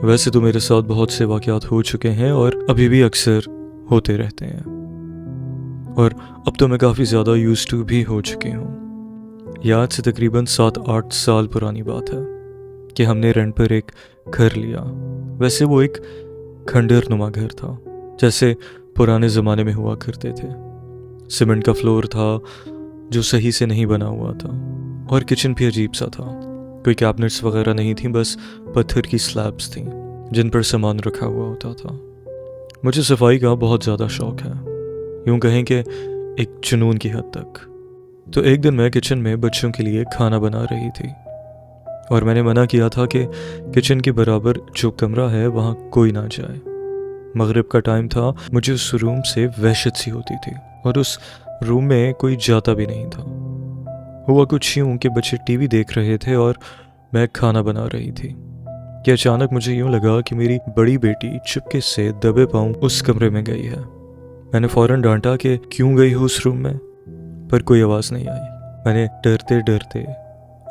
वैसे तो मेरे साथ बहुत से वाक़यात हो चुके हैं और अभी भी अक्सर होते रहते हैं, और अब तो मैं काफ़ी ज़्यादा यूज्ड टू भी हो चुकी हूँ। ये आज से तकरीबन 7-8 साल पुरानी बात है कि हमने रेंट पर एक घर लिया। वैसे वो एक खंडर नुमा घर था, जैसे पुराने ज़माने में हुआ करते थे। सीमेंट का फ्लोर था जो सही से नहीं बना हुआ था, और किचन भी अजीब सा था। कोई कैबिनेट्स वगैरह नहीं थी, बस पत्थर की स्लैब्स थीं जिन पर सामान रखा हुआ होता था। मुझे सफाई का बहुत ज़्यादा शौक है, यूँ कहें कि एक जुनून की हद तक। तो एक दिन मैं किचन में बच्चों के लिए खाना बना रही थी, और मैंने मना किया था कि किचन के बराबर जो कमरा है वहाँ कोई ना जाए। मगरिब का टाइम था, मुझे उस रूम से वहशत सी होती थी, और उस रूम में कोई जाता भी नहीं था। हुआ कुछ यूँ कि बच्चे टीवी देख रहे थे और मैं खाना बना रही थी कि अचानक मुझे यूँ लगा कि मेरी बड़ी बेटी चुपके से दबे पांव उस कमरे में गई है। मैंने फौरन डांटा कि क्यों गई हो उस रूम में, पर कोई आवाज़ नहीं आई। मैंने डरते डरते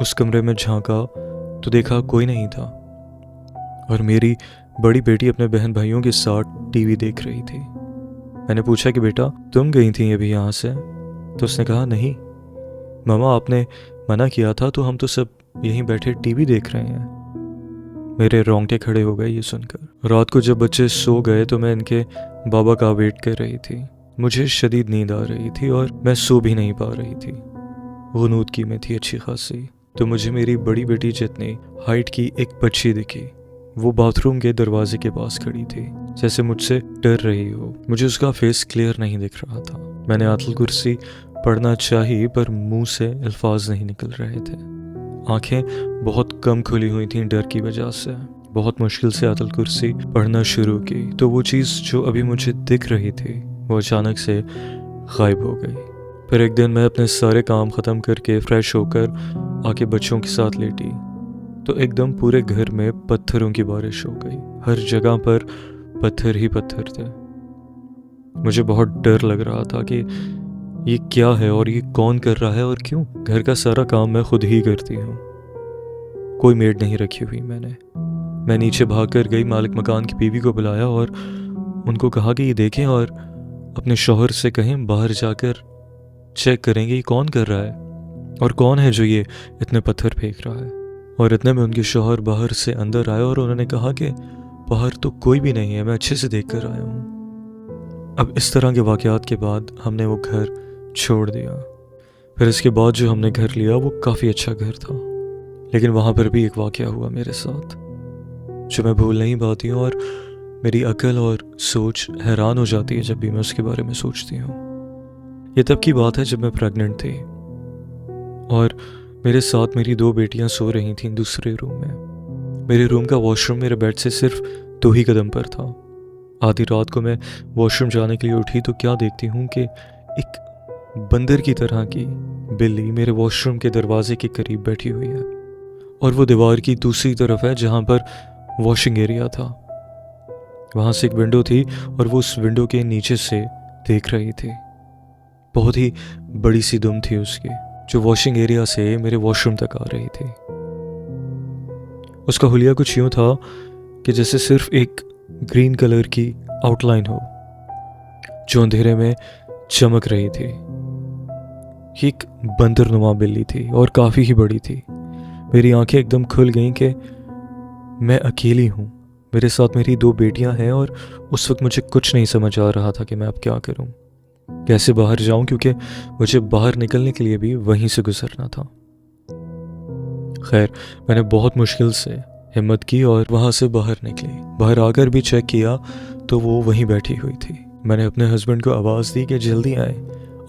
उस कमरे में झांका तो देखा कोई नहीं था, और मेरी बड़ी बेटी अपने बहन भाइयों के साथ टीवी देख रही थी। मैंने पूछा कि बेटा तुम गई थी अभी यहाँ से? तो उसने कहा नहीं मामा, आपने मना किया था तो हम तो सब यहीं बैठे टीवी देख रहे हैं। मेरे रोंगटे खड़े हो गए ये सुनकर। रात को जब बच्चे सो गए तो मैं इनके बाबा का वेट कर रही थी। मुझे शदीद नींद आ रही थी और मैं सो भी नहीं पा रही थी। गुनूद की में थी अच्छी खासी। तो मुझे मेरी बड़ी बेटी जितनी हाइट की एक बच्ची दिखी। वो बाथरूम के दरवाजे के पास खड़ी थी, जैसे मुझसे डर रही हो। मुझे उसका फेस क्लियर नहीं दिख रहा था। मैंने आयतुल कुर्सी पढ़ना चाहिए, पर मुंह से अल्फाज नहीं निकल रहे थे। आंखें बहुत कम खुली हुई थीं डर की वजह से। बहुत मुश्किल से आयतुल कुर्सी पढ़ना शुरू की तो वो चीज़ जो अभी मुझे दिख रही थी वो अचानक से गायब हो गई। फिर एक दिन मैं अपने सारे काम ख़त्म करके फ्रेश होकर आके बच्चों के साथ लेटी तो एकदम पूरे घर में पत्थरों की बारिश हो गई। हर जगह पर पत्थर ही पत्थर थे। मुझे बहुत डर लग रहा था कि ये क्या है और ये कौन कर रहा है और क्यों। घर का सारा काम मैं खुद ही करती हूँ, कोई मेड नहीं रखी हुई मैंने। मैं नीचे भागकर गई, मालिक मकान की बीवी को बुलाया और उनको कहा कि ये देखें और अपने शौहर से कहें बाहर जाकर चेक करेंगे ये कौन कर रहा है और कौन है जो ये इतने पत्थर फेंक रहा है। और इतने में उनके शौहर बाहर से अंदर आए और उन्होंने कहा कि बाहर तो कोई भी नहीं है, मैं अच्छे से देख कर आया हूँ। अब इस तरह के वाक़यात के बाद हमने वो घर छोड़ दिया। फिर इसके बाद जो हमने घर लिया वो काफ़ी अच्छा घर था, लेकिन वहाँ पर भी एक वाक़या हुआ मेरे साथ जो मैं भूल नहीं पाती हूँ, और मेरी अकल और सोच हैरान हो जाती है जब भी मैं उसके बारे में सोचती हूँ। ये तब की बात है जब मैं प्रेग्नेंट थी और मेरे साथ मेरी 2 बेटियां सो रही थीं दूसरे रूम में। मेरे रूम का वॉशरूम मेरे बेड से सिर्फ 2 ही कदम पर था। आधी रात को मैं वॉशरूम जाने के लिए उठी तो क्या देखती हूँ कि एक बंदर की तरह की बिल्ली मेरे वॉशरूम के दरवाजे के करीब बैठी हुई है, और वो दीवार की दूसरी तरफ है जहाँ पर वॉशिंग एरिया था। वहाँ से एक विंडो थी और वो उस विंडो के नीचे से देख रही थी। बहुत ही बड़ी सी दुम थी उसकी, जो वॉशिंग एरिया से मेरे वॉशरूम तक आ रही थी। उसका हुलिया कुछ यूँ था कि जैसे सिर्फ एक ग्रीन कलर की आउटलाइन हो जो अंधेरे में चमक रही थी। ये एक बंदरनुमा बिल्ली थी और काफ़ी ही बड़ी थी। मेरी आंखें एकदम खुल गईं कि मैं अकेली हूँ, मेरे साथ मेरी 2 बेटियां हैं, और उस वक्त मुझे कुछ नहीं समझ आ रहा था कि मैं अब क्या करूँ, कैसे बाहर जाऊँ, क्योंकि मुझे बाहर निकलने के लिए भी वहीं से गुजरना था। खैर, मैंने बहुत मुश्किल से हिम्मत की और वहाँ से बाहर निकली। बाहर आकर भी चेक किया तो वो वहीं बैठी हुई थी। मैंने अपने हस्बैंड को आवाज़ दी कि जल्दी आए,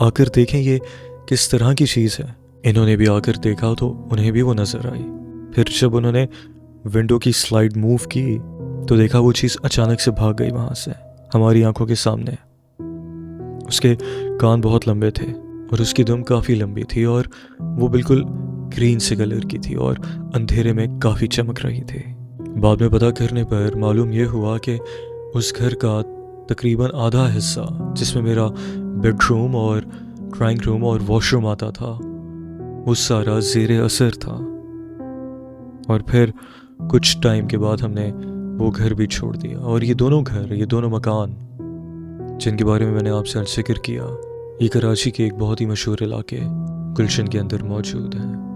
आकर देखें ये किस तरह की चीज़ है। इन्होंने भी आकर देखा तो उन्हें भी वो नज़र आई। फिर जब उन्होंने विंडो की स्लाइड मूव की तो देखा वो चीज़ अचानक से भाग गई वहाँ से हमारी आंखों के सामने। उसके कान बहुत लंबे थे और उसकी दुम काफ़ी लंबी थी, और वो बिल्कुल ग्रीन से कलर की थी और अंधेरे में काफ़ी चमक रही थी। बाद में पता करने पर मालूम ये हुआ कि उस घर का तकरीबन आधा हिस्सा, जिसमें मेरा बेडरूम और ड्राइंग रूम और वॉशरूम आता था, वो सारा ज़ेरे असर था। और फिर कुछ टाइम के बाद हमने वो घर भी छोड़ दिया। और ये दोनों घर, ये दोनों मकान जिनके बारे में मैंने आपसे आज जिक्र किया, ये कराची के एक बहुत ही मशहूर इलाके गुलशन के अंदर मौजूद हैं।